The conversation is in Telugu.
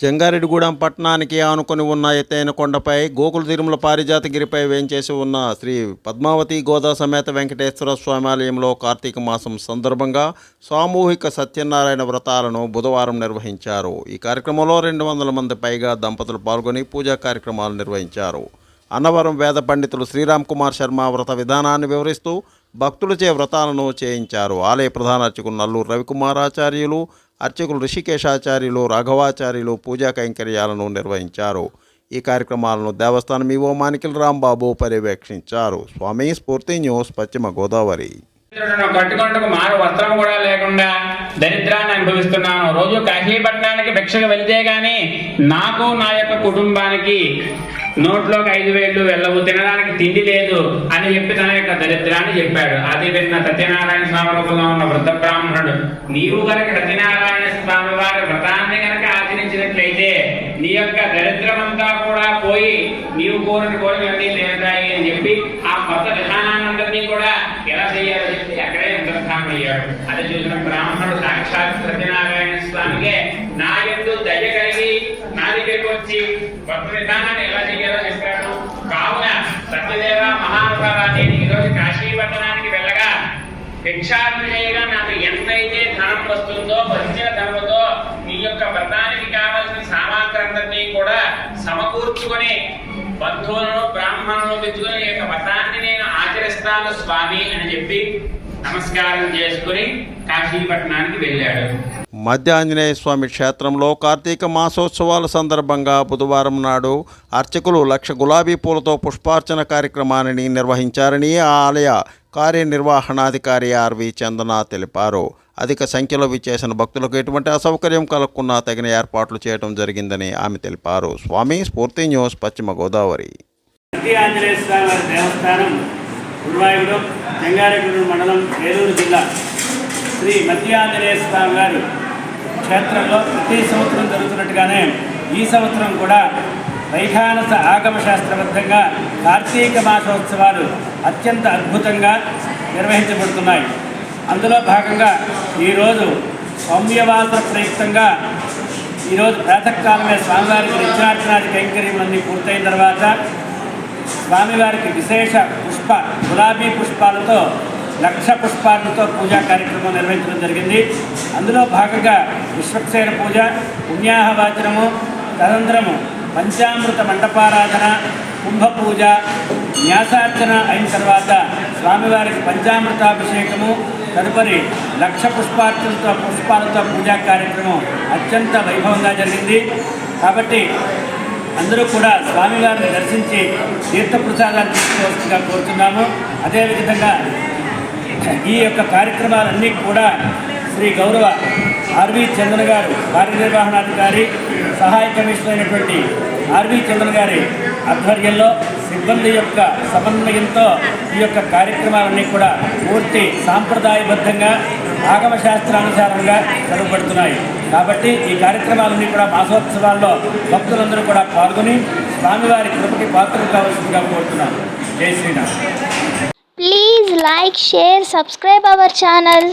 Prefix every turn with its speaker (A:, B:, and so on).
A: జంగారెడ్డిగూడెం పట్టణానికి ఆనుకొని ఉన్న ఎత్తైన కొండపై గోకుల తిరుమల పారిజాతగిరిపై వేంచేసి ఉన్న శ్రీ పద్మావతి గోదా సమేత వెంకటేశ్వర స్వామి ఆలయంలో కార్తీక మాసం సందర్భంగా సామూహిక సత్యనారాయణ వ్రతాలను బుధవారం నిర్వహించారు. ఈ కార్యక్రమంలో 200 మంది పైగా దంపతులు పాల్గొని పూజా కార్యక్రమాలు నిర్వహించారు. అన్నవరం వేద పండితులు శ్రీరామ్ కుమార్ శర్మ వ్రత విధానాన్ని వివరిస్తూ భక్తులచే వ్రతాలను చేయించారు. ఆలయ ప్రధాన అర్చకులు నల్లూరు రవికుమారాచార్యులు, అర్చకులు ఋషికేశాచార్యులు, రాఘవాచార్యులు పూజా కైంకర్యాలను నిర్వహించారు. ఈ కార్యక్రమాలను దేవస్థానం ఈవో మానికల్ రాంబాబు పర్యవేక్షించారు. స్వామి స్ఫూర్తి న్యూస్, పశ్చిమ గోదావరి.
B: కట్టుకుంటూ మారు వస్త్రం కూడా లేకుండా దరిద్రాన్ని అనుభవిస్తున్నాను. రోజు కాశీపట్నానికి భిక్షకు వెళితే గాని నాకు నా యొక్క కుటుంబానికి నోట్లోకి 5,000 వెళ్ళవు, తినడానికి తిండి లేదు అని చెప్పి తన యొక్క దరిద్రాన్ని చెప్పాడు. అది విన్న సత్యనారాయణ స్వామి రూపంలో ఉన్న వృద్ధ బ్రాహ్మణుడు, నీవు కనుక సత్యనారాయణ స్వామి వారి వ్రతాన్ని కనుక ఆచరించినట్లయితే నీ యొక్క దరిద్రమంతా కూడా పోయి నీవు కోరిన కోరికలన్నీ తీరతాయి అని చెప్పి ఆ కొత్త విధానాన్నందరినీ కూడా ఎలా చేయాలో చెప్పి అక్కడే అంతర్ధానం అయ్యాడు. అది చూసిన బ్రాహ్మణుడు సాక్షాత్ సత్యనారాయణ స్వామికే నా యందు దయ కలిగి నా దగ్గరికి వచ్చి కొత్త విధానాన్ని ఎలా చేయాలో చెప్పాడు. కావున సత్యదేవ మహానుభావా, నేను ఈరోజు కాశీపట్టణానికి వెళ్ళగా భిక్షాటన చేయగా నాకు ఎంతైతే ధనం వస్తుందో వచ్చిన ధనముతో నీ యొక్క వ్రతానికి కావలసిన సామాగ్రందరినీ కూడా సమకూర్చుకొని బంధువులను బ్రాహ్మణులను తెచ్చుకుని ఈ యొక్క వ్రతాన్ని నేను ఆచరిస్తాను స్వామి అని చెప్పి నమస్కారం చేసుకుని కాశీపట్నానికి వెళ్ళాడు.
A: మధ్య ఆంజనేయ స్వామి క్షేత్రంలో కార్తీక మాసోత్సవాల సందర్భంగా బుధవారం నాడు అర్చకులు 1,00,000 గులాబీ పూలతో పుష్పార్చన కార్యక్రమాన్ని నిర్వహించారని ఆ ఆలయ కార్యనిర్వహణాధికారి ఆర్వి చందన తెలిపారు. అధిక సంఖ్యలో విచ్చేసిన భక్తులకు ఎటువంటి అసౌకర్యం కలగకుండా తగిన ఏర్పాట్లు చేయడం జరిగిందని ఆమె తెలిపారు. స్వామి స్ఫూర్తి న్యూస్, పశ్చిమ గోదావరి.
C: మధ్య ఆంజనేయ స్వామి దేవస్థానం గురువాయూరు, జంగారెడ్డిగూడెం మండలం, ఏలూరు జిల్లా శ్రీ మధ్య ఆంజనేయ స్వామి గారు క్షేత్రంలో ప్రతి సంవత్సరం జరుగుతున్నట్టుగానే ఈ సంవత్సరం కూడా వైఖానస ఆగమ శాస్త్రబద్ధంగా కార్తీక మాసోత్సవాలు అత్యంత అద్భుతంగా నిర్వహించబడుతున్నాయి. అందులో భాగంగా ఈరోజు సౌమ్యవాస ప్రయుక్తంగా ఈరోజు ప్రాతకాలమే స్వామివారికి నిత్యార్చనాది కైంకర్యములన్నీ పూర్తయిన తర్వాత స్వామివారికి విశేష గులాబీ పుష్పాలతో 1,00,000 పుష్పాలతో పూజా కార్యక్రమం నిర్వహించడం జరిగింది. అందులో భాగంగా విశ్వక్సేన పూజ, పుణ్యాహవాచనము, తదనంతరము పంచామృత మండపారాధన, కుంభ పూజ, న్యాసార్చన అయిన తర్వాత స్వామివారికి పంచామృతాభిషేకము, తదుపరి 1,00,000 పుష్పాలతో పూజా కార్యక్రమం అత్యంత వైభవంగా జరిగింది. కాబట్టి అందరూ కూడా స్వామివారిని దర్శించి తీర్థప్రసాదాలు తీసుకోవాల్సిందిగా కోరుతున్నాము. అదేవిధంగా ఈ యొక్క కార్యక్రమాలన్నీ కూడా శ్రీ గౌరవ ఆర్వి చంద్ర గారు, కార్యనిర్వహణాధికారి, సహాయ కమిషనర్ అయినటువంటి ఆర్వి చంద్ర గారి ఆధ్వర్యంలో సిబ్బంది యొక్క సమన్వయంతో ఈ యొక్క కార్యక్రమాలన్నీ కూడా పూర్తి సాంప్రదాయబద్ధంగా ఆగమ శాస్త్రానుసారంగా జరగబడుతున్నాయి. కాబట్టి ఈ కార్యక్రమాలన్నీ కూడా మాసోత్సవాల్లో భక్తులందరూ కూడా పాల్గొని స్వామివారి కృపకి పాత్రలు కావాల్సిందిగా కోరుతున్నాను. జై Sriram.
D: Please like, share, subscribe our channel.